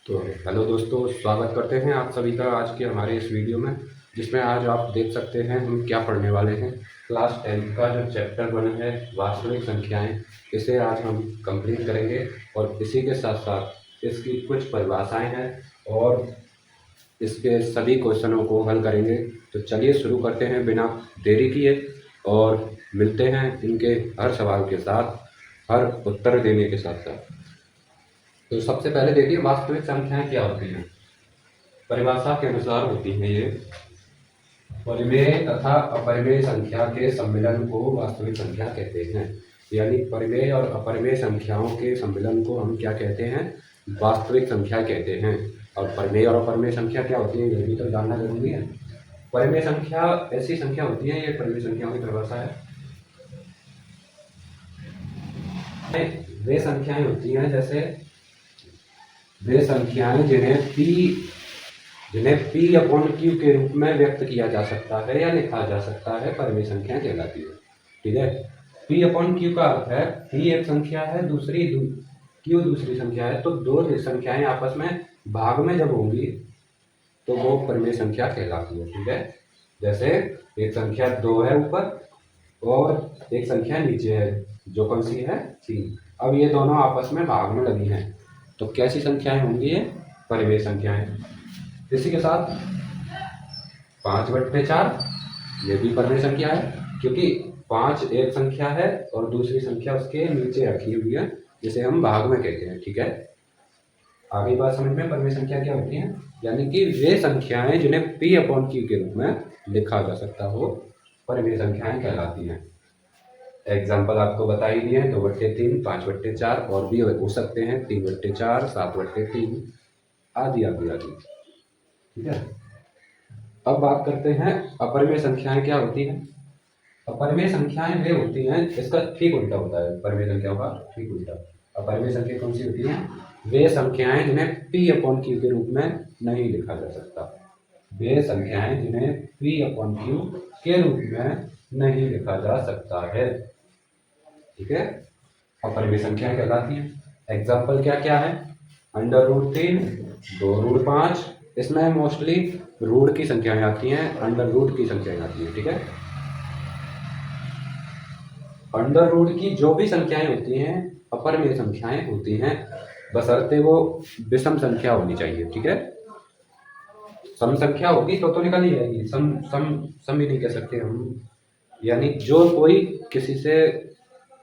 तो हेलो दोस्तों, स्वागत करते हैं आप सभी का आज के हमारे इस वीडियो में, जिसमें आज आप देख सकते हैं हम क्या पढ़ने वाले हैं। क्लास 10 का जो चैप्टर बना है वास्तविक संख्याएं, इसे आज हम कंप्लीट करेंगे और इसी के साथ साथ इसकी कुछ परिभाषाएं हैं और इसके सभी क्वेश्चनों को हल करेंगे। तो चलिए शुरू करते हैं बिना देरी किए और मिलते हैं इनके हर सवाल के साथ, हर उत्तर देने के साथ साथ। तो सबसे पहले देखिए, वास्तविक संख्याएं क्या होती हैं। परिभाषा के अनुसार होती हैं ये परिमेय तथा अपरिमेय संख्या के सम्मिलन को वास्तविक संख्या कहते हैं। यानी परिमेय और अपरिमेय संख्याओं के सम्मिलन को हम क्या कहते हैं, वास्तविक संख्या कहते हैं। और परिमेय और अपरिमेय संख्या क्या होती है, ये भी तो जानना जरूरी है। परिमेय संख्या ऐसी संख्या होती है, ये परिमेय संख्याओं की परिभाषा है। वे संख्याएं होती हैं जैसे वे संख्याएं जिन्हें P अपॉन Q के रूप में व्यक्त किया जा सकता है या लिखा जा सकता है, परिमेय संख्या कहलाती है। ठीक है, P अपॉन Q का अर्थ है P एक संख्या है, Q दूसरी संख्या है, तो दो संख्याएं आपस में भाग में जब होंगी तो वो परिमेय संख्या कहलाती है। ठीक है, जैसे एक संख्या 2 है ऊपर और एक संख्या नीचे है, जो कौन सी है, 3। अब ये दोनों आपस में भाग में लगी हैं, तो कैसी संख्याएं होंगी, ये परिमेय संख्याएं। इसी के साथ 5/4 ये भी परिमेय संख्या है, क्योंकि 5 एक संख्या है और दूसरी संख्या उसके नीचे रखी हुई है, जिसे हम भाग में कहते हैं। ठीक है, आगे बात समझ में। परिमेय संख्या क्या होती है, यानी कि वे संख्याएं जिन्हें P अपॉन Q के रूप में लिखा जा सकता हो, परिमेय संख्याएं कहलाती हैं। एग्जाम्पल आपको बता ही दिए हैं, 2/3, 5/4 और भी हो सकते हैं, 3/4, 7/3 आदि आदि आदि। ठीक है, अब बात करते हैं अपरिमेय संख्याएं क्या होती हैं। अपरिमेय संख्याएं वे होती हैं, इसका ठीक उल्टा होता है परिमेय संख्याओं का, ठीक उल्टा। अपरिमेय संख्या कौन सी होती हैं, वे संख्याएं जिन्हें P अपॉन Q के रूप में नहीं लिखा जा सकता। वे संख्याएं जिन्हें P अपॉन Q के रूप में नहीं लिखा जा सकता है। ठीक है, अपरिमेय संख्या कहलाती है। एग्जाम्पल क्या क्या है, √3, 2√5, इसमें मोस्टली रूट की संख्याएं आती हैं, अंडर रूट की संख्याएं आती हैं। ठीक है, अंडर रूट की जो भी संख्याएं होती हैं अपरिमेय संख्याएं होती हैं, बशर्ते वो विषम संख्या होनी चाहिए। ठीक है, सम संख्या होगी तो निकल ही जाएगी, सम सम सम भी नहीं कह सकते हम, यानी जो कोई किसी से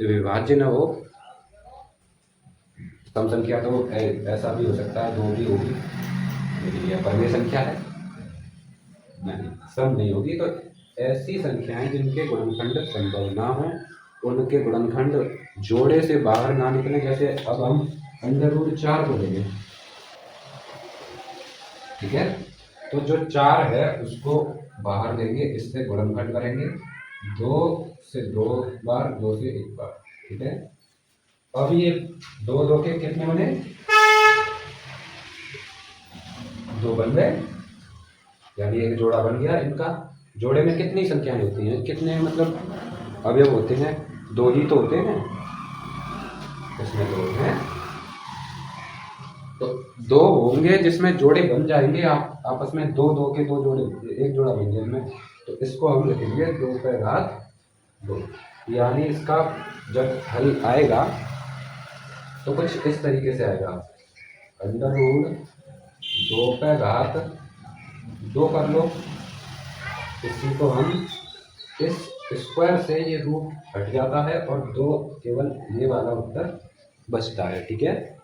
विभाज्य न हो। सम संख्या तो ऐसा भी हो सकता है, 2 भी होगी, लेकिन यह परिमेय संख्या है, नहीं सम नहीं होगी। तो ऐसी संख्याएं जिनके गुणनखंड संभव ना हो, उनके गुणनखंड जोड़े से बाहर ना निकले। जैसे अब हम √4 को लेंगे। ठीक है, तो जो 4 है उसको बाहर लेंगे, इससे गुणनखंड करेंगे 2 से 2 बार, 2 से 1 बार। ठीक है, अब ये 2 के कितने बने, 2 बन गए, यानी एक जोड़ा बन गया। इनका जोड़े में कितनी संख्याएं होती हैं, कितने मतलब अवयव होते हैं, 2 ही तो होते हैं, इसमें 2 हैं, तो 2 होंगे जिसमें जोड़े बन जाएंगे आपस में, 2 के 2 जोड़े, एक जोड़ा बन गया इनमें, तो इसको हम लिखेंगे 2/2। यानी इसका जब हल आएगा तो कुछ इस तरीके से आएगा, √2/2 कर लो, इसी को हम इस स्क्वायर से ये रूट हट जाता है और 2 केवल ये वाला उत्तर बचता है। ठीक है,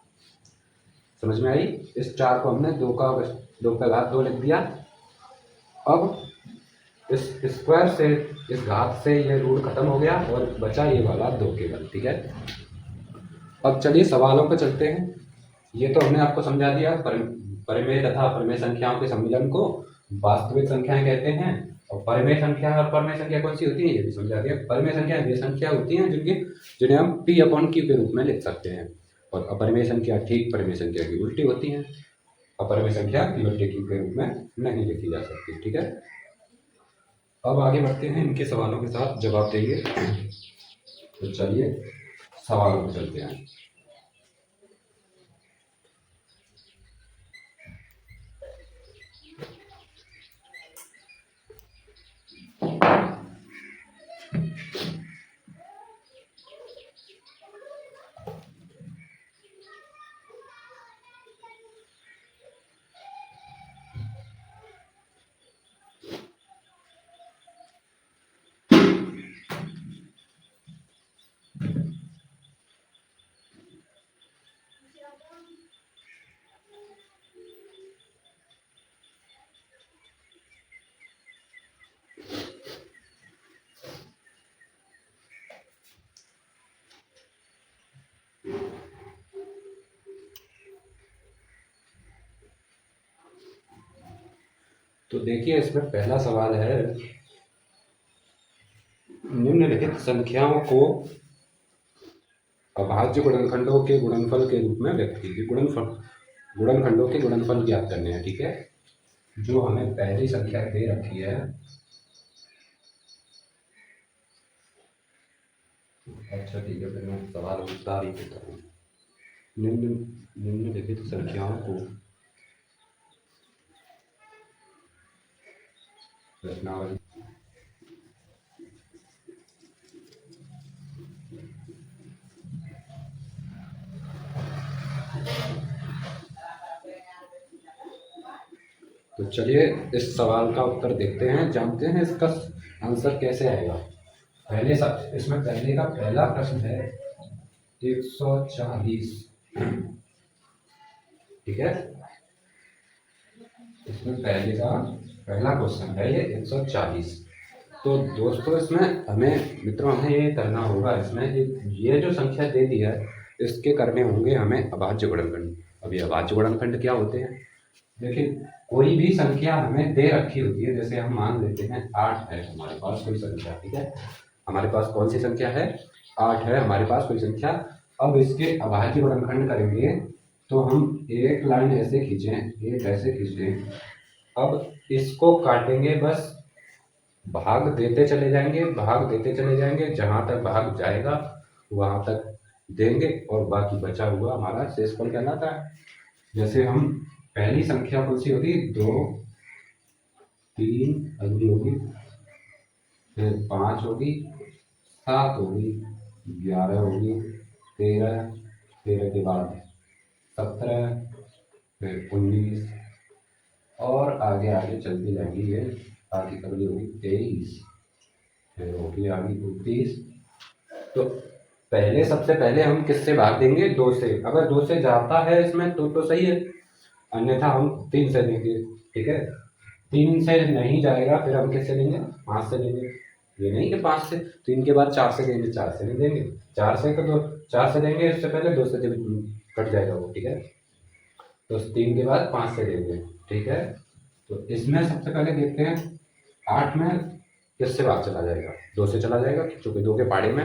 समझ में आई। इस 4 को हमने 2/2 लिख दिया। अब इस स्क्वायर से, इस घात से ये रूट खत्म हो गया और बचा ये वाला 2 केवल। ठीक है, अब चलिए सवालों पर चलते हैं। ये तो हमने आपको समझा दिया, परिमेय तथा अपरिमेय संख्याओं के सम्मिलन को वास्तविक संख्याएं कहते हैं, और परिमेय संख्या और अपरिमेय संख्या कौन सी होती है ये भी समझा दिया। परिमेय संख्या वे संख्या होती हैं जिन्हें हम P अपॉन Q के रूप में लिख सकते हैं, और अपरिमेय संख्या ठीक परिमेय संख्या की उल्टी होती हैं। अपरिमेय संख्या P बटे Q के रूप में नहीं लिखी जा सकती। ठीक है, अब आगे बढ़ते हैं, इनके सवालों के साथ जवाब देंगे। तो चलिए सवालों पर चलते हैं। तो देखिए इसमें पहला सवाल है, निम्नलिखित संख्याओं को अभाज्य गुणनखंडों के गुणनफल के रूप में व्यक्त कीजिए। गुणनखंडों के गुणनफल ज्ञात करने हैं, ठीक है। जो हमें पहली संख्या दे रखी है, अच्छा ठीक है, फिर मैं सवाल विस्तार ही देता हूँ। निम्नलिखित संख्याओं को रचनावली तो चलिए इस सवाल का उत्तर देखते हैं, जानते हैं इसका आंसर कैसे आएगा। इसमें पहले का पहला प्रश्न है 140, ठीक है। इसमें पहले का पहला क्वेश्चन है ये 140। तो दोस्तों इसमें हमें ये करना होगा, इसमें ये जो संख्या दे दी है इसके करने होंगे हमें अभाज्य गुणनखंड। अब ये अभाज्य गुणनखंड क्या होते हैं, देखिए कोई भी संख्या हमें दे रखी होती है, जैसे हम मान लेते हैं 8 है हमारे पास कोई संख्या, ठीक है। हमारे पास कौन सी संख्या है, 8 है हमारे पास कोई संख्या। अब इसके अभाज्य गुणनखंड करेंगे तो हम एक लाइन ऐसे खींचें, एक ऐसे खींच लें। अब इसको काटेंगे, बस भाग देते चले जाएंगे, जहाँ तक भाग जाएगा वहाँ तक देंगे और बाकी बचा हुआ हमारा शेषफल कहलाता है। जैसे हम पहली संख्या कौन सी होगी, 2, 3 अगली होगी, फिर 5 होगी, 7 होगी, 11 होगी, 13 के बाद 17, फिर 19 और आगे आगे चलती जाएंगी। ये आगे अगली होगी 23, फिर होगी आगे 29। तो सबसे पहले हम किससे भाग देंगे, 2 से। अगर 2 से जाता है इसमें तो सही है, अन्यथा हम 3 से लेंगे, ठीक है। 3 से नहीं जाएगा फिर हम किससे लेंगे, 5 से लेंगे। ये नहीं कि 5 से, 3 के बाद 4 से लेंगे, 4 से नहीं देंगे, 4 से तो 4 से लेंगे, इससे पहले 2 से कट जाएगा वो, ठीक है। तो 3 के बाद 5 से लेंगे, ठीक है। तो इसमें सबसे पहले देखते हैं 8 में किससे भाग चला जाएगा, 2 से चला जाएगा, क्योंकि 2 के पहाड़े में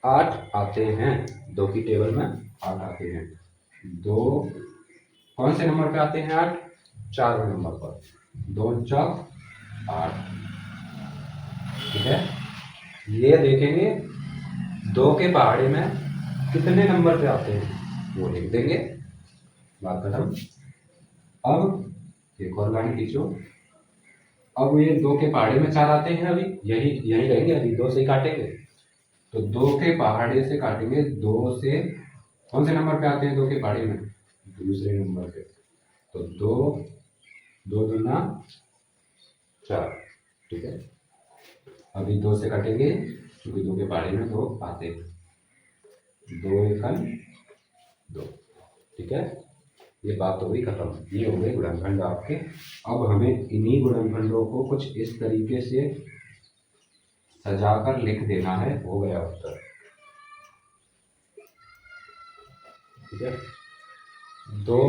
8 आते हैं, 2 की टेबल में 8 आते हैं। 2 कौन से नंबर पे आते हैं, 8 4वें नंबर पर, 2 4 8, ठीक है। ये देखेंगे 2 के पहाड़े में कितने नंबर पे आते हैं वो लिख देंगे, बात खत्म। अब एक और लाइन खींचो। अब ये 2 के पहाड़े में 4 आते हैं, अभी यही रहेंगे, अभी 2 से ही काटेंगे। तो 2 के पहाड़े से काटेंगे, 2 से कौन से नंबर पे आते हैं 2 के पहाड़े में, दूसरे नंबर पे। तो 2 दूना 4, ठीक है। अभी 2 से काटेंगे क्योंकि 2 के पहाड़े में 2 आते हैं, 2 एकम 2, ठीक है। ये बात हो गई खत्म, ये हो गए गुणनखंड आपके। अब हमें इन्हीं गुणनखंडों को कुछ इस तरीके से सजाकर लिख देना है, हो गया उत्तर, ठीक है। 2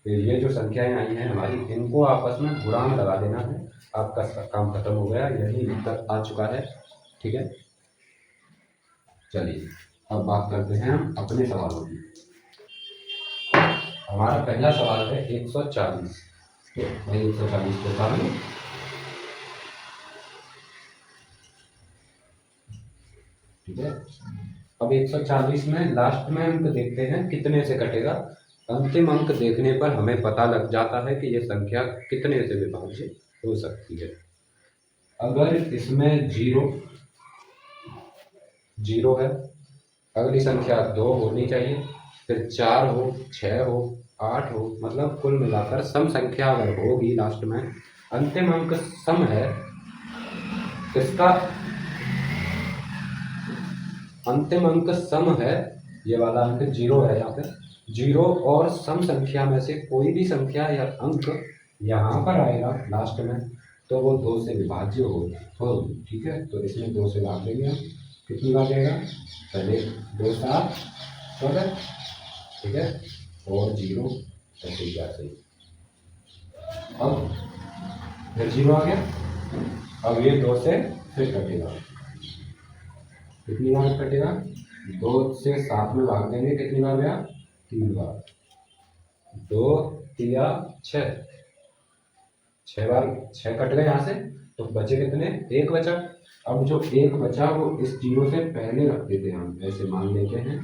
ये जो संख्याएं आई हैं हमारी, इनको आपस में गुणांक लगा देना है, आपका काम खत्म हो गया, यही उत्तर आ चुका है, ठीक है। चलिए अब बात करते हैं हम अपने सवालों की। हमारा पहला सवाल है 140। तो भाई 140 को उतारेंगे, ठीक है। अब 140 में लास्ट में अंक देखते हैं कितने से कटेगा। अंतिम अंक देखने पर हमें पता लग जाता है कि यह संख्या कितने से विभाज्य हो सकती है। अगर इसमें 0 है, अगली संख्या 2 होनी चाहिए, फिर 4 हो, 6 हो, 8 हो, मतलब कुल मिलाकर सम संख्या अगर होगी लास्ट में, अंतिम अंक सम है, इसका अंतिम अंक सम है, ये वाला अंक 0 है, यहाँ पे 0 और सम संख्या में से कोई भी संख्या या अंक यहाँ पर आएगा लास्ट में, तो वो 2 से विभाज्य हो, ठीक है। तो इसमें 2 से भाग देंगे हम, कितनी बार जाएगा, पहले 2 7 14, ठीक है, और 0 ऐसे ही। अब फिर 0 आ गया। अब ये 2 से फिर कटेगा, कितनी बार कटेगा? 2 से 7 में भाग देंगे, कितनी बार गया? 3 बार। 2 तिया 6, 6 बार 6 कट गए यहाँ से, तो बचे कितने? 1 बचा। अब जो 1 बचा वो इस 0 से पहले रख देते हैं हम, ऐसे मान लेते हैं,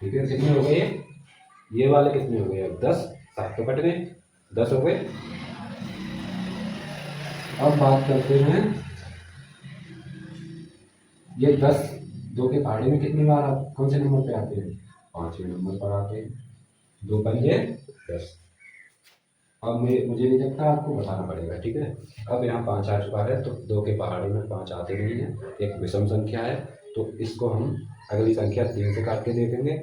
ठीक है। कितने हो गए ये वाले कितने हो गए? अब 10, 7 तो कट गए, 10 हो गए। अब बात करते हैं ये 10 2 के पहाड़े में कितनी बार कौन से नंबर पे आते हैं? 5वें नंबर पर आते हैं। 2 पंजे 10। अब मुझे नहीं लगता, आपको बताना पड़ेगा, ठीक है। अब यहाँ 5 आ चुका है, तो 2 के पहाड़े में 5 आते नहीं है, एक विषम संख्या है, तो इसको हम अगली संख्या 3 से काट के देखेंगे।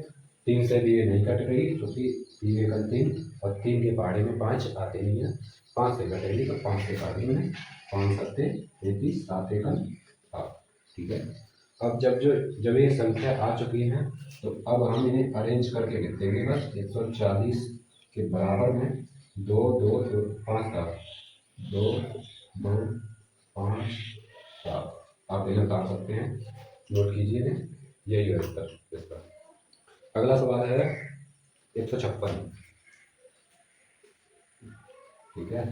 3 से भी ये नहीं कट रही, क्योंकि 3 एकल 3 और 3 के पहाड़े में 5 आते नहीं है। 5 से कटेगी, तो 5 के पहाड़े में 5 सत्ते 33, 7 एकल 7, ठीक है। अब जब ये संख्या आ चुकी है, तो अब हम इन्हें अरेंज करके लिख देंगे बस। 140 के बराबर में 2 2 2 5 7, 2 2 5 7, आप इन्हें काट सकते हैं, नोट कीजिए इन्हें। यही है उत्तर इसका। अगला सवाल है 156, ठीक है।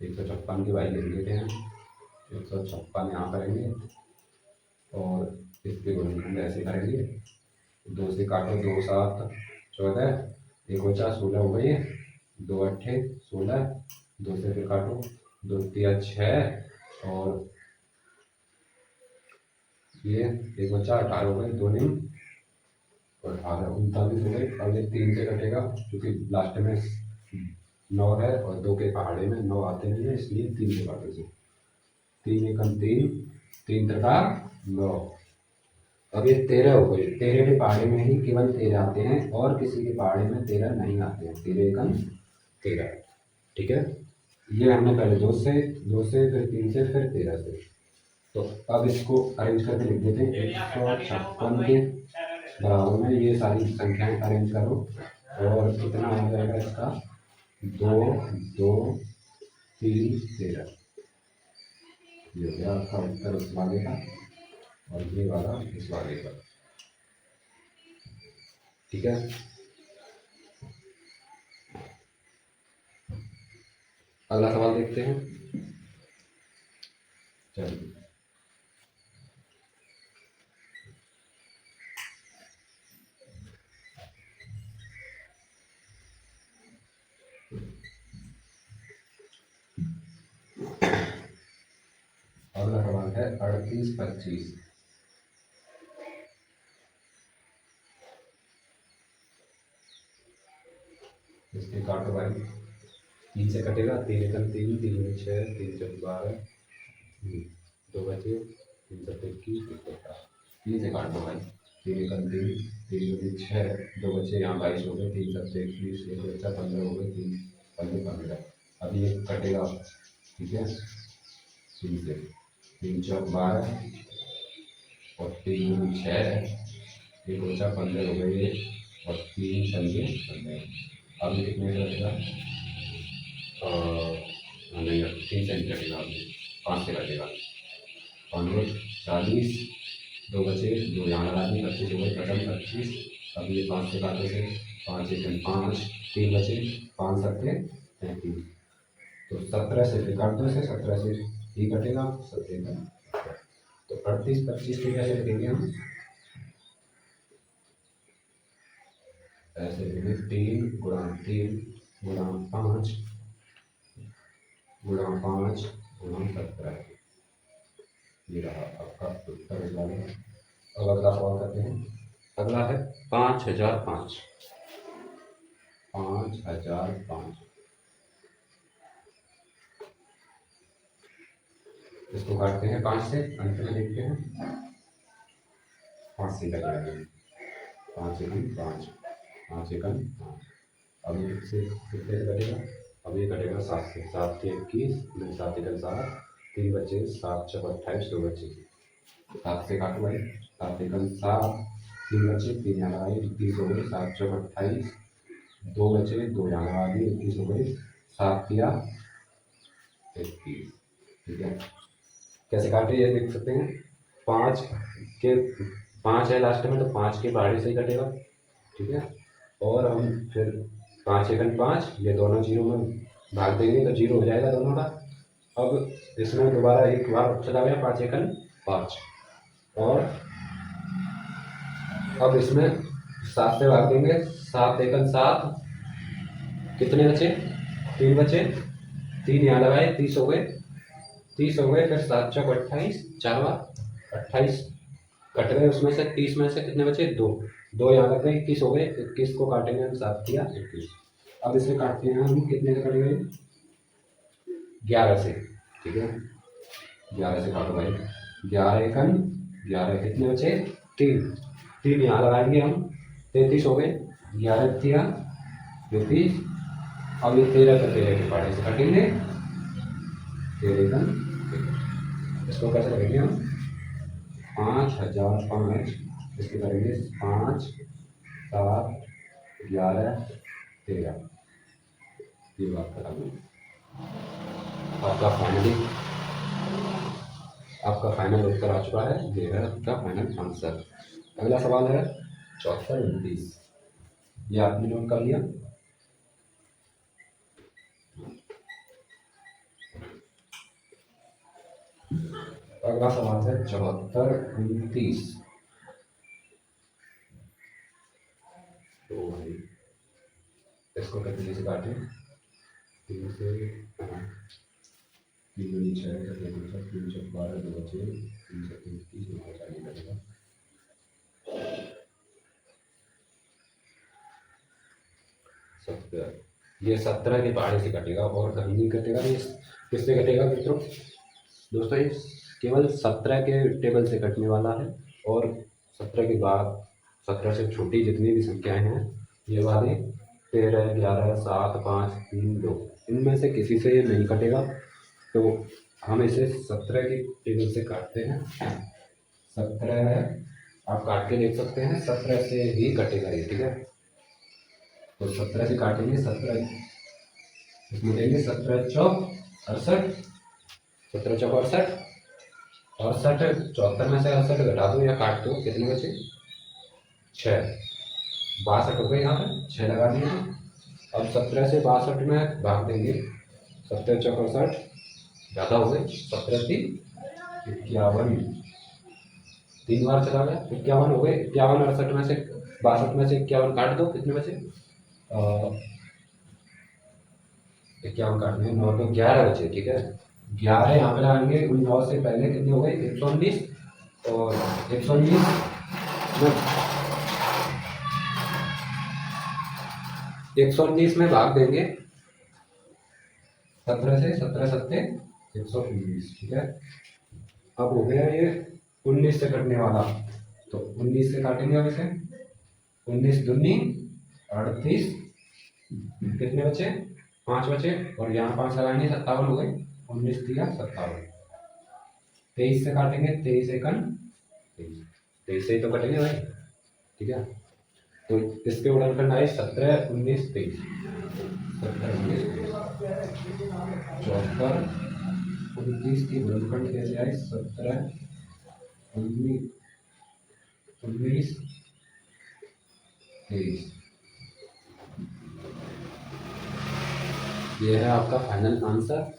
156 की वैल्यू लिख लेते हैं। 156 यहाँ करेंगे और इसके गुणनखंड ऐसे करेंगे। 2 से काटो, 2 7 14, 1 बचा 16 हो गई, 2 8 16, 2 से फिर काटो, 2 तिया 6 और ये 1 बचा 18 हो गई, 2 9 और 18 39 हो गई। अब ये 3 से कटेगा, क्योंकि लास्ट में 9 है और 2 के पहाड़े में 9 आते नहीं है, इसलिए 3 से काटो। 3 एकम 3, 3 त्रिका 9। अब ये 13 हो गई। 13 के पहाड़े में ही केवल 13 आते हैं और किसी के पहाड़े में 13 नहीं आते हैं। 13 एकम 13, ठीक है। ये हमने पहले 2 से फिर 3 से फिर 13 से। तो अब इसको अरेंज करके लिख देते हैं। 156 के बराबर में ये सारी संख्याएं अरेंज करो और कितना आ जाएगा इसका? 2 2 3 13। ये हो गया आपका उत्तर उस वाले का, और ये वाला इस वाले का, ठीक है। अगला सवाल देखते हैं, चलिए। अगला सवाल है 38 25। इसके काटो भाई, 3 से कटेगा, 3 एकम 3, 3 में 6, 3 चौक 12, 2 बचे, 3 7 21, 3 से काट दो भाई। 3 एकम 3, 3 में 6, 2 बचे, यहाँ 22 हो गए, 3 7 21, 1 बचा 15 हो गए, 3 15 15। अब ये कटेगा, ठीक है। 3 से 3 चौक 12 और 3 में 6, 1 बचा 15 हो गए और 3 पंजे 15। अब ये कितने का बचेगा? नहीं, 3 से नहीं कटेगा, अभी 5 से कटेगा। 5 40, 2 बचे, 2 यहाँ लगा दिए, 25 हो गए, खत्म 25। अब ये 5 से काटे से 5 एकम 5, 3 बचे, 5 सत्ते 35, तो 17 से फिर काट दो इसे, 17 से ही कटेगा, 17 का। तो 38 25 को कैसे लिखेंगे हम? ऐसे लिखेंगे 3 गुणा 3 गुणा 5 गुणा 5 गुणा 17। ये रहा आपका उत्तर इस वाले का। अब अगला सवाल करते हैं। अगला है 5005। 5005 इसको काटते हैं 5 से, अंत में देखते हैं 5 से कटेगा, 5 एकम 5, 5 एकम 5। अब से कितने से कटेगा? अब ये कटेगा 7 से, 7 के 21, 7 एकम 7, 3 बचे, 7 चौक 28, 2 बचे, 7 से काटो भाई, 7 एकम 7, 3 बचे, 3 यहाँ लगाए, 30 हो गए, 7 चौक 28, 2 बचे, 2 यहाँ लगा दिए, 21 हो गई, 7 किया 21। ठीक है, कैसे काटे ये देख सकते हैं। 5 के 5 है लास्ट में, तो 5 के बाहर से ही कटेगा। ठीक है, और हम फिर 5 एकन 5, ये दोनों जीरो में भाग देंगे तो जीरो हो जाएगा दोनों का। अब इसमें दोबारा एक बार चला गया 5 एकन 5, और अब इसमें 7 से भाग देंगे, 7 एकन 7, कितने बचे, 3 बचे, 3 यहाँ लगाए, 30 हो गए, 30 हो गए, फिर 7 चौक 28, 4 बार 28 कट गए, उसमें से 30 में से कितने बचे, 2, 2 यहाँ लग गए, 21 हो गए, 21 को काटेंगे हम, 7 किया 21। अब इसे काटते हैं हम, कितने से कट गए, 11 से। ठीक है, 11 से काटो भाई, 11 एकन 11, कितने बचे, 3, 3 यहाँ लगाएंगे हम, 33 हो गए, 11 किया 33। अब ये 13 का 13 के पाड़े से काटेंगे, 13 एकन 13। इसको कैसे करेंगे हम, 5005, इसको करेंगे 5 7 11 13। ये बात करा मैं। आपका फाइनल उत्तर आ चुका है, ये है आपका फाइनल आंसर। अगला सवाल है 74 29, ये आपने नोट कर लिया। अगला सवाल है 74 29। तो भाई इसको कितने से काटें, 3 से 3 दूनी 6, 3 से 12, 2 बचे, 3 से 30 नहीं चाहिए करेगा। ये 17 के पहाड़े से कटेगा और कहीं नहीं कटेगा। ये किससे कटेगा मित्रों, दोस्तों ये केवल 17 के टेबल से कटने वाला है, और 17 के बाद 17 से छोटी जितनी भी संख्याएं हैं, ये वाले 13 11 7 5 3 2, इनमें से किसी से ये नहीं कटेगा। तो हम इसे 17 के टेबल से काटते हैं। 17 है, आप काट के देख सकते हैं, 17 से ही कटेगा ये। ठीक है, तो 17 से काटेंगे, 17 इसमें देंगे, 17 चौक 68, 17 चौक 68, 68 74 में से 68 घटा दो या काट दो, कितने बचे, 6, 62 हो गए, यहाँ पर 6 लगा दिए। अब 17 से 62 में भाग देंगे, 17 चौक 68, ज़्यादा हो गए, 17 3 51, 3 बार चला गया, 51 हो गए, 51 68 में से 62 में से 51 काट दो, कितने बचे, 51 काटने 9 तो 11 बचे। ठीक है, 11 यहाँ पे लगाएंगे, उन 9 से पहले कितने हो गए, 119, और 119 में 119 में भाग देंगे 17 से, 17 सत्ते 119। ठीक है, अब हो गया ये 19 से कटने वाला, तो 19 से काटेंगे अब इसे, 19 दूनी 38, कितने बचे, 5 बचे, और यहाँ 5 लगाएंगे, 57 हो गए, 19 दिया 57। 23 से काटेंगे, 23 एकन 23, 23 से ही तो कटेंगे भाई। ठीक है, तो इसके गुणनखंड आए 17 19 23, 17 19 74 29 की गुणनखंड कैसे आए, 17 19 19 23। ये है आपका फाइनल आंसर।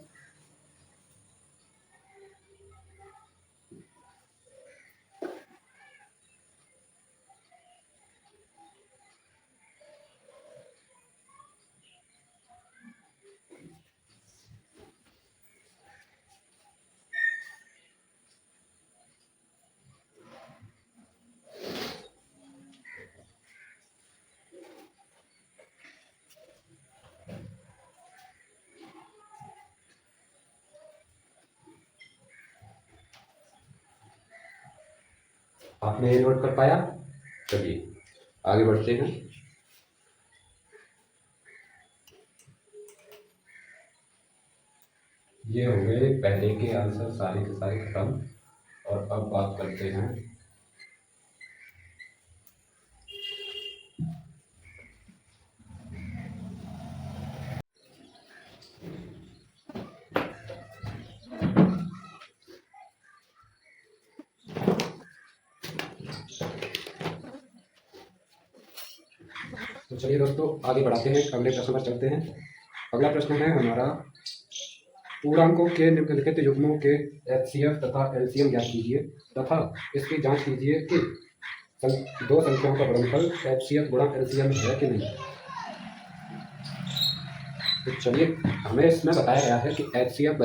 आपने ये नोट कर पाया, चलिए आगे बढ़ते हैं। ये हो गए पहले के आंसर सारे के सारे खत्म, और अब बात करते हैं तो चलिए दोस्तों आगे बढ़ाते हैं, अगले प्रश्न पर चलते हैं। अगला प्रश्न है हमारा, पूर्णांकों के निम्नलिखित युग्मों के एचसीएफ तथा एलसीएम ज्ञात कीजिए तथा इसकी जांच कीजिए कि दो संख्याओं का गुणनफल एचसीएफ गुणा एलसीएम है कि नहीं। तो चलिए, हमें इसमें बताया गया है कि एचसीएफ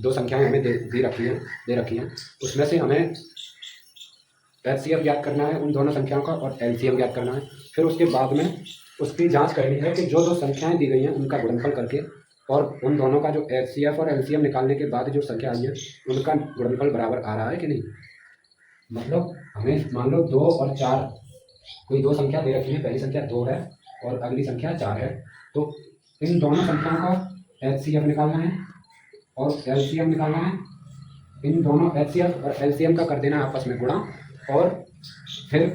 दो संख्याएं हमें दे रखी हैं, उसमें से हमें एचसीएफ ज्ञात करना है उन दोनों संख्याओं का और एलसीएम ज्ञात करना है। फिर उसके बाद में उसकी जांच करनी है कि जो दो संख्याएं दी गई हैं उनका गुणनफल करके और उन दोनों का जो एचसीएफ और एलसीएम निकालने के बाद जो संख्या आई है उनका गुणनफल बराबर आ रहा है कि नहीं। मतलब हमें मान लो 2 और 4 कोई दो संख्या दे रखी है, पहली संख्या 2 है और अगली संख्या 4 है, तो इन दोनों संख्याओं का एचसीएफ निकालना है और एलसीएम निकालना है। इन दोनों एचसीएफ और एलसीएम का कर देना आपस में गुणा और फिर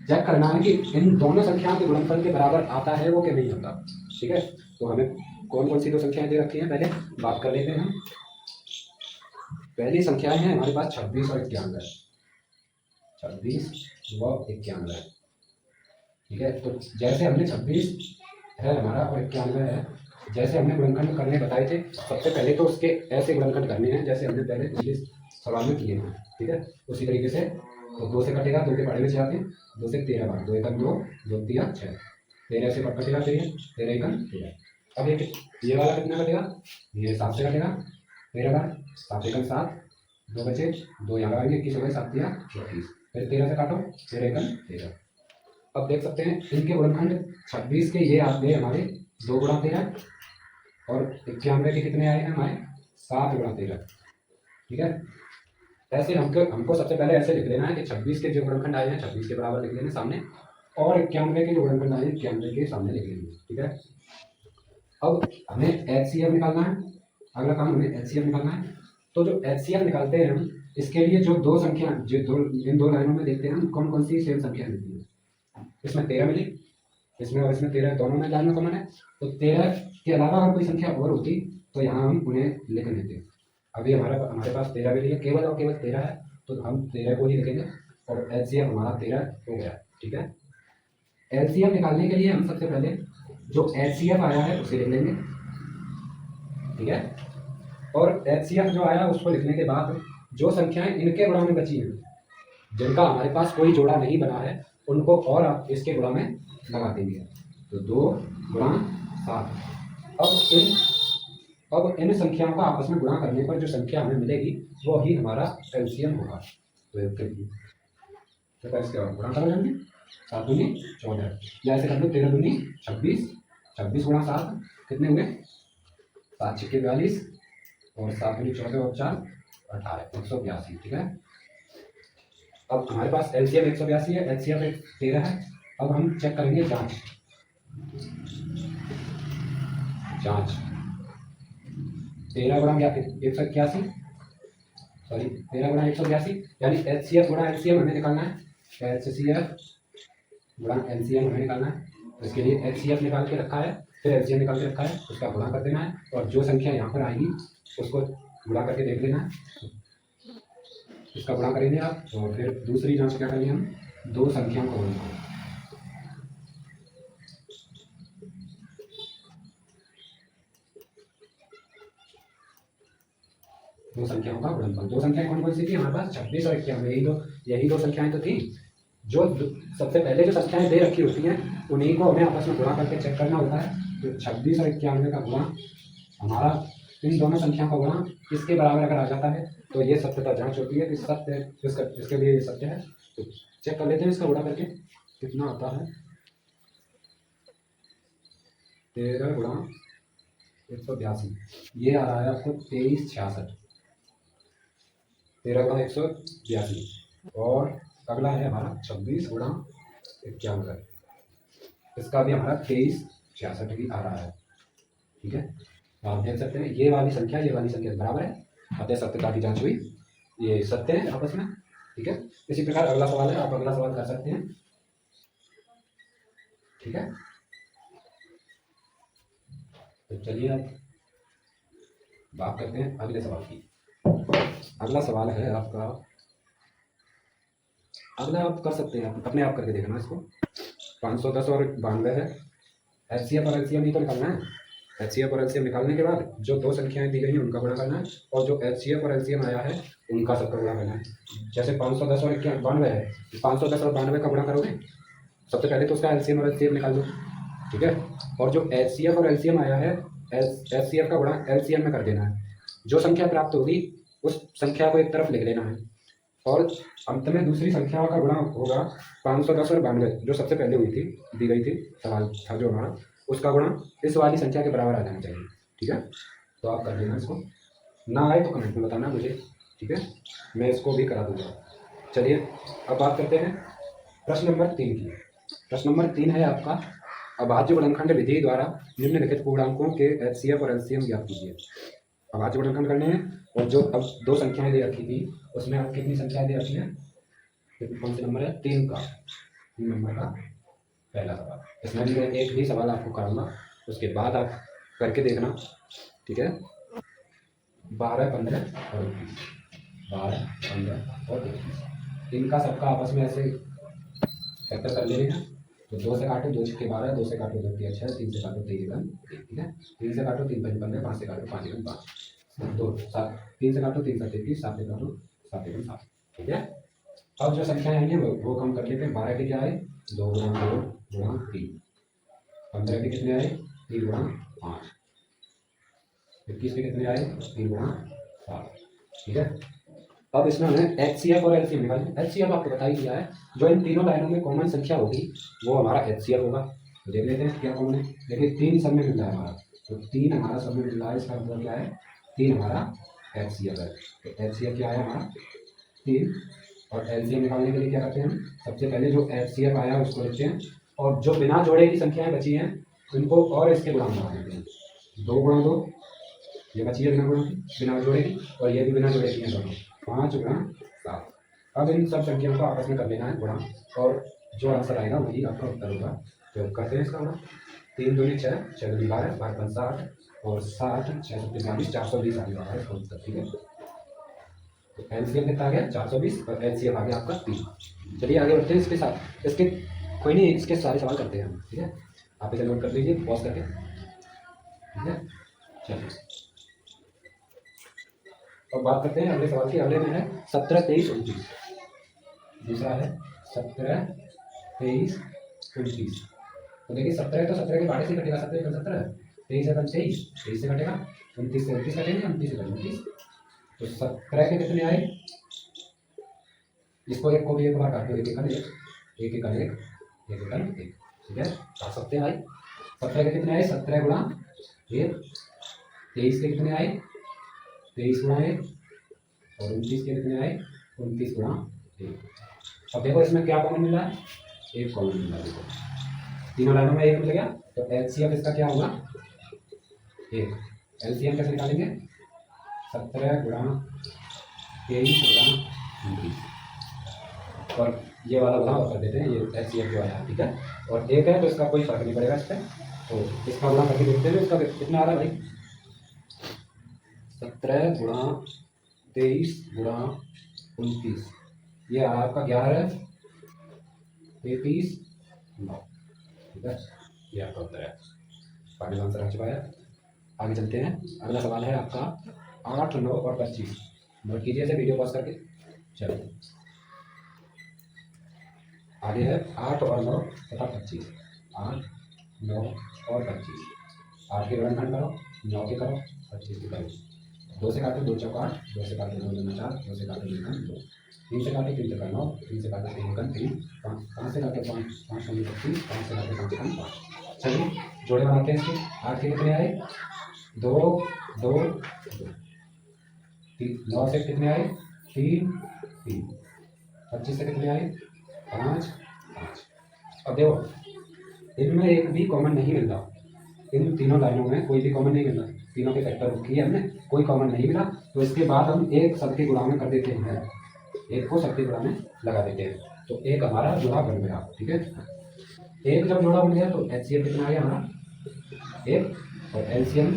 चेक करना है कि इन दोनों संख्याओं के गुणनफल के बराबर आता है वो कि नहीं होता। ठीक है, तो हमें कौन कौन सी दो संख्याएं दे रखी हैं पहले बात कर लेते हैं। पहली संख्याएं हैं हमारे पास 26 और 91, 26 व 91। ठीक है, तो जैसे हमने 26 है हमारा और 91 है, जैसे हमने गुणनखंड करने बताए थे, सबसे पहले तो उसके ऐसे गुणनखंड करने हैं जैसे हमने पहले पिछले सवाल में किए हैं। ठीक है, उसी तरीके से तो 2 से कटेगा, 2 के पढ़े में चलाते हैं, 2 से 13 बार, 2 एकम 2, 2 3 6, 13 से कटेगा 13 एकम 13। अब ये वाला कितना कटेगा, ये 7 से कटेगा 13 बार, 7 एकम 7, 2 बचे, 2 यहाँ लगाएंगे, 21 हो गए, 7 3 34, फिर 13 से काटो, 13 एकम 13। अब देख सकते हैं इनके गुणनखंड 26 के ये आते हैं हमारे 2 गुणा 13 और 91 के कितने आए हैं हमारे 7 गुणा 13। ठीक है, ऐसे हमको सबसे पहले ऐसे लिख लेना है कि 26 के जो गुणनखंड आए हैं 26 के बराबर लिख लेंगे सामने और 91 के जो गुणनखंड आए हैं 91 के सामने लिख लेंगे। ठीक है, अब हमें एचसीएफ निकालना है, अगला काम हमें एचसीएफ निकालना है। तो जो एचसीएफ निकालते हैं हम, इसके लिए जो दो संख्या इन दो लाइनों में देखते हैं हम कौन कौन सी सेम संख्या मिलती है। इसमें 13 मिली, इसमें और इसमें 13, दोनों में लाइन में कॉमन है, तो 13 के अलावा अगर कोई संख्या और होती तो यहाँ हम उन्हें लिख लेते। अभी हमारे पास 13 मिली है, केवल और केवल 13 है, तो हम 13 को ही लिखेंगे और एचसीएफ हमारा 13 हो गया। ठीक है, एलसीएम निकालने के लिए हम सबसे पहले जो एचसीएफ आया है उसे लिख लेंगे। ठीक है, और एचसीएफ जो आया उसको लिखने के बाद जो संख्याएं इनके गुणा में बची हैं, जिनका हमारे पास कोई जोड़ा नहीं बना है, उनको और आप इसके गुणा में लगा देंगे। तो 2 गुणा 7। अब इन संख्याओं का आपस में गुणा करने पर जो संख्या हमें मिलेगी वो ही हमारा एलसीएम होगा। तो इसके और गुणा कर लेंगे, 7 दूनी 14, या ऐसे कर लो 13 दूनी 26, 26 गुणा 7 कितने हुए, 7 छक्के 42 और 7 दूनी 14 और 4 18, 182। ठीक है, अब हमारे पास एलसीएम 182 है, एचसीएफ 13 है। अब हम चेक करेंगे जांच 13 गुणा 181, सॉरी 13 गुणा 182, यानी एचसीएफ गुणा एलसीएम हमें निकालना है, एचसीएफ गुणा एलसीएम हमें निकालना है। तो इसके लिए एचसीएफ निकाल के रखा है, फिर एलसीएम निकाल के रखा है, उसका गुणा कर देना है और जो संख्या यहाँ पर आएगी उसको गुणा करके देख लेना है। इसका गुणा करेंगे आप और फिर दूसरी जांच क्या करेंगे हम, दो संख्याओं को गुणा, दो संख्याओं का गुणनफल। दो संख्याएं कौन कौन सी थी हमारे पास, 26 और 91, यही दो संख्याएं तो थी। जो सबसे पहले जो संख्याएं दे रखी होती हैं उन्हीं को हमें आपस में गुणा करके चेक करना होता है। तो 26 और 91 का गुणा हमारा इन दोनों संख्याओं का गुणा इसके बराबर अगर आ जाता है तो ये सत्यता जांच होती है कि सत्य इसके लिए ये सत्य है। तो चेक कर लेते हैं इसका गुणा करके कितना आता है, 13 गुणा 182, ये आ रहा है आपको 2366, 13 गुणा 182। और अगला है हमारा 26 गुणा 91, इसका भी हमारा 2366 ही आ रहा है। ठीक है, तो आप देख सकते हैं ये वाली संख्या बराबर है, अतः सत्यता की जांच हुई, ये सत्य है आपस में। ठीक है, इसी प्रकार अगला सवाल है, आप अगला सवाल कर सकते हैं। ठीक है, तो चलिए अब बात करते हैं अगले सवाल की। अगला सवाल है आपका, अगला आप कर सकते हैं, अपने आप करके देखना इसको। 510 और 92 है। एचसीएफ और एलसीएम ही तो निकालना है। एचसीएफ और एलसीएम निकालने के बाद जो दो संख्याएं दी गई हैं उनका गुणा करना है, और जो एचसीएफ और एलसीएम आया है उनका सबका गुणा करना है। जैसे 510 और 92 है, 510 और 92 का गुणा करोगे, सबसे पहले तो उसका एलसीएम और एचसीएफ निकाल दो, ठीक है। और जो एचसीएफ और एलसीएम आया है, एचसीएफ का गुणा एलसीएम में कर देना है। जो संख्या प्राप्त होगी उस संख्या को एक तरफ लिख लेना है, और अंत में दूसरी संख्या का गुणा होगा 510 और 92, जो सबसे पहले हुई थी, दी गई थी, सवाल था जो हमारा, उसका गुणा इस वाली संख्या के बराबर आ जाना चाहिए, ठीक है। तो आप कर देना इसको, ना आए तो कमेंट में बताना मुझे, ठीक है, मैं इसको भी करा दूंगा। चलिए अब बात करते हैं प्रश्न नंबर 3 की। प्रश्न नंबर 3 है आपका, अभाज्य गुणनखंड विधि द्वारा निम्नलिखित पूर्णांकों के एचसीएफ और एलसीएम ज्ञात कीजिए। अभाज्य गुणनखंड करने हैं, और जो अब दो संख्याएं दे रखी थी उसमें अब कितनी संख्याएं दे रखी हैं, कौन सा नंबर है, 3 का, 3 नंबर का पहला सवाल। इसमें भी मैं एक ही सवाल आपको कराऊंगा, उसके बाद आप करके देखना, ठीक है। 12, 15 और 21, 12, 15 और 21, इनका सबका आपस में ऐसे फैक्टर कर लेना है। तो 2 से काटो 2 छक्के 12, 2 से काटो 2 तिया 6, 3 से काटो 3 एकम 1, ठीक है। 3 से काटो 3 पंच 15, 5 से काटो 5 एकम 5, 2 7, 3 से काटो 3 7 21, 7 से काटो 7 एकम 7, ठीक है। अब जो संख्याएं आएंगी वो कम कर लेते हैं। 12 के क्या आए, 2 गुणा 2 गुणा 3। 15 के कितने आए, 3 गुणा 5। 21 के कितने आए, 3 गुणा 7, ठीक है। अब इसमें हमें एचसीएफ और एलसीएम निकालना है। एचसीएफ आपको बता ही दिया है, जो इन तीनों लाइनों में कॉमन संख्या होगी वो हमारा एचसीएफ होगा। तो देख लेते हैं क्या कॉमन है। देखिए 3 सब में मिल रहा है हमारा, तो 3 हमारा सब में मिल रहा है, इसका मतलब क्या है, 3 हमारा एचसीएफ है। तो एचसीएफ क्या है हमारा 3, और एलसीएम निकालने के लिए क्या करते हैं हम, सबसे पहले जो एचसीएफ आया उसको लिखते हैं, और जो बिना जोड़े की संख्याएं बची हैं उनको और इसके गुणा में लगा देते हैं। 2 गुणा 2, ये बची है बिना जोड़े की, और ये भी बिना जोड़े की है दोनों, 5 गुणा 7। अब इन सब संख्याओं को आपस में कर लेना है गुणा, और जो आंसर आएगा वही आपका उत्तर होगा। तो करते हैं इसका गुणा। 3 दूनी 6, 6 दूनी 12, 12 पंच 60, और 60 6 43 420 आ गया इसका उत्तर, ठीक है। तो एलसीएम कितना आ गया 420, और एलसीएम आ गया आपका 3। चलिए आगे बढ़ते हैं इसके साथ, इसके कोई नहीं, इसके सारे सवाल करते हैं हम, ठीक है। आप इसे नोट कर लीजिए पॉज करके, ठीक है। चलिए अब बात करते हैं अगले सवाल की। अगले में है 17, 23, 29। दूसरा है 17, 23, 29। तो देखिए 17 तो 17 के बारे से कटेगा, 17 का 17, 23 है 23, 23 से कटेगा, 29 से 29 कटेंगे, 29 से 29। तो 17 के कितने आए, इसको एक को भी एक बार काट दो, एक एकड़ एक, एक एकड़ एक, एक एकड़ एक, ठीक है। काट सकते हैं भाई। 17 के कितने आए, 17 गुणा 1। 23 के कितने आए, 23 गुणा 1, और 29 के कितने आए, 29 गुणा 1। अब देखो इसमें क्या कॉमन मिला है, एक कॉमन मिला है। देखो तीनों लाइनों में एक मिल गया, तो एलसीएम इसका क्या होगा 1। एलसीएम कैसे निकालेंगे, 17 गुणा 23 गुणा 29, और ये वाला गुणा कर देते हैं, ये एलसीएम जो आया, ठीक है। और 1 है तो इसका कोई फर्क नहीं पड़ेगा इस पर, तो इसका गुणा करके देखते हैं इसका कितना आ रहा है भाई। 17 गुणा 23 गुणा 29, ये आपका 11, 33, 9, ठीक है। ये आपका उत्तर है, फाइनल आंसर आ चुका है। आगे चलते हैं, अगला सवाल है आपका 8, 9 और 25। नोट कीजिए इसे वीडियो पॉज करके। चलिए आगे है 8 और 9 तथा 25। 8, 9 और 25। 8 के गुणनखंड करो, 9 के करो, 25 के करो। 2 से काटो 2 चौक 8, 2 से काटो 2 दूना 4, 2 से काटो 2 एकम 2, 3 से काटो 3 चौका 9, 3 से काटो 3 एकम 3, 5 से काटो 5, 5 दूनी 25, 5 से काटो 5 एकम 5। चलिए जोड़े बनाते हैं इसके। 8 के कितने आए, 2 2 2, 9 से कितने आए, 3 3, 25 से कितने आए, 5 5। अब देखो इनमें एक भी कॉमन नहीं मिल रहा, इन तीनों लाइनों में कोई भी कॉमन नहीं मिल रहा, तीनों के फैक्टर किए हमने, कोई कॉमन नहीं मिला। तो इसके बाद हम एक सब के गुणा में कर देते हैं, एक को सब के गुणा में लगा देते हैं, तो एक हमारा जोड़ा बन गया, ठीक है। एक जब जोड़ा बन गया तो एचसीएफ कितना आ गया हमारा 1, और एलसीएम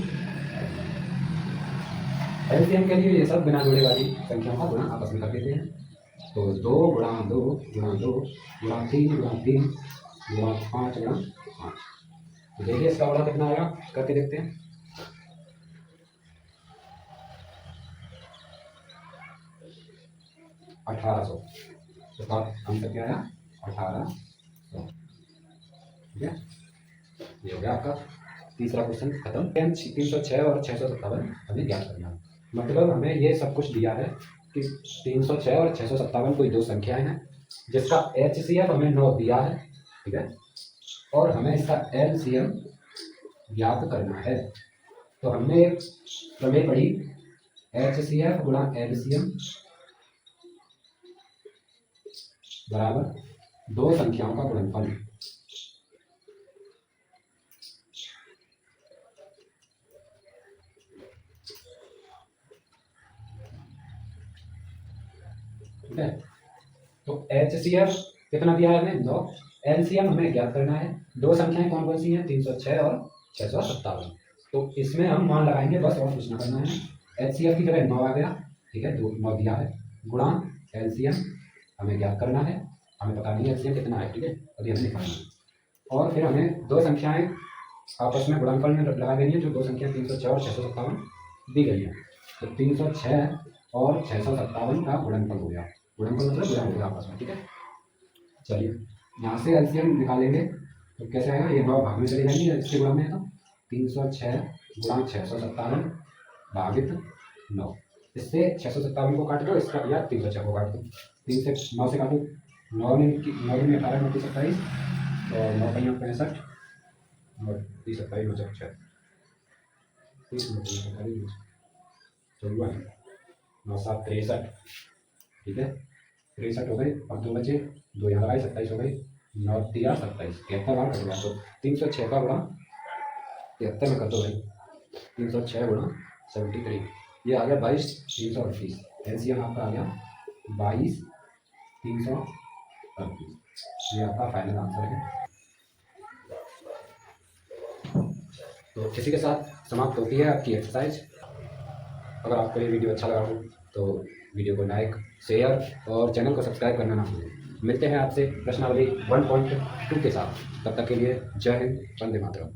के लिए ये सब बिना जोड़े वाली संख्याओं का गुणा आपस में कर देते हैं। तो 2 गुणा 2 गुणा 2 गुणा 3 गुणा 3 गुणा 5 गुणा 5। तो देखिए इसका बड़ा कितना आएगा, करके देखते हैं। 1800। इसका आंसर क्या आया, 1800। ठीक है, ये हो गया आपका तीसरा क्वेश्चन खत्म। 306 और 657 हमें ज्ञात करना है। मतलब हमें ये सब कुछ दिया है कि 306 और 657 कोई दो संख्याएं हैं जिसका HCF हमें 9 दिया है, ठीक है, और हमें इसका LCM ज्ञात करना है। तो हमने एक प्रमेय पढ़ी, HCF गुणा LCM बराबर दो संख्याओं का गुणनफल। ठीक है, तो HCF कितना दिया है हमें, 9। LCM हमें ज्ञात करना है। दो संख्याएं कौन कौन सी हैं, 306 और 657। तो इसमें हम मान लगाएंगे बस, और कुछ ना करना है। HCF की जगह 9 आ गया, ठीक है, 9 दिया है, गुणा LCM हमें ज्ञात करना है। हमें पता नहीं LCM कितना है, ठीक है, अभी हमें निकालना है। और फिर हमें दो संख्याएं आपस में गुणनफल में लगा देनी है, जो दो संख्या 306 और 657 दी गई है। तो 306 और 657 का गुणनफल हो गया। गुणनफल मतलब गुणा हो गया आपस में, ठीक है। चलिए यहाँ से एलसीएम निकालेंगे तो कैसे आएगा, ये 9 भाग में चले जाएंगे, इसके गुणा में है तो 306 गुणा 657 भागित 9। इससे 657 को काट दो, इसका या 306 को काट दो। 3 से 9 से काटो, 9 में 18 29 27 और 9 पहिया 65 और 30 27 9 6 30 54 9 7 63, ठीक है, 63 हो गए। और 2 बचे, 2 यहाँ लगाए, 27 हो गए, 9 3 27, 73 बार कट गया। तो 306 का गुणा 73 में कर दो भाई, 306 गुणा 73, ये आ गया 22 338। एलसीएम आपका आ गया 22 338, ये आपका फाइनल आंसर है। तो इसी के साथ समाप्त होती है आपकी एक्सरसाइज। अगर आपको ये वीडियो अच्छा लगा हो तो वीडियो को लाइक, शेयर और चैनल को सब्सक्राइब करना ना भूलें। मिलते हैं आपसे प्रश्नावली 1.2 के साथ, तब तक के लिए जय हिंद, वंदे मातरम।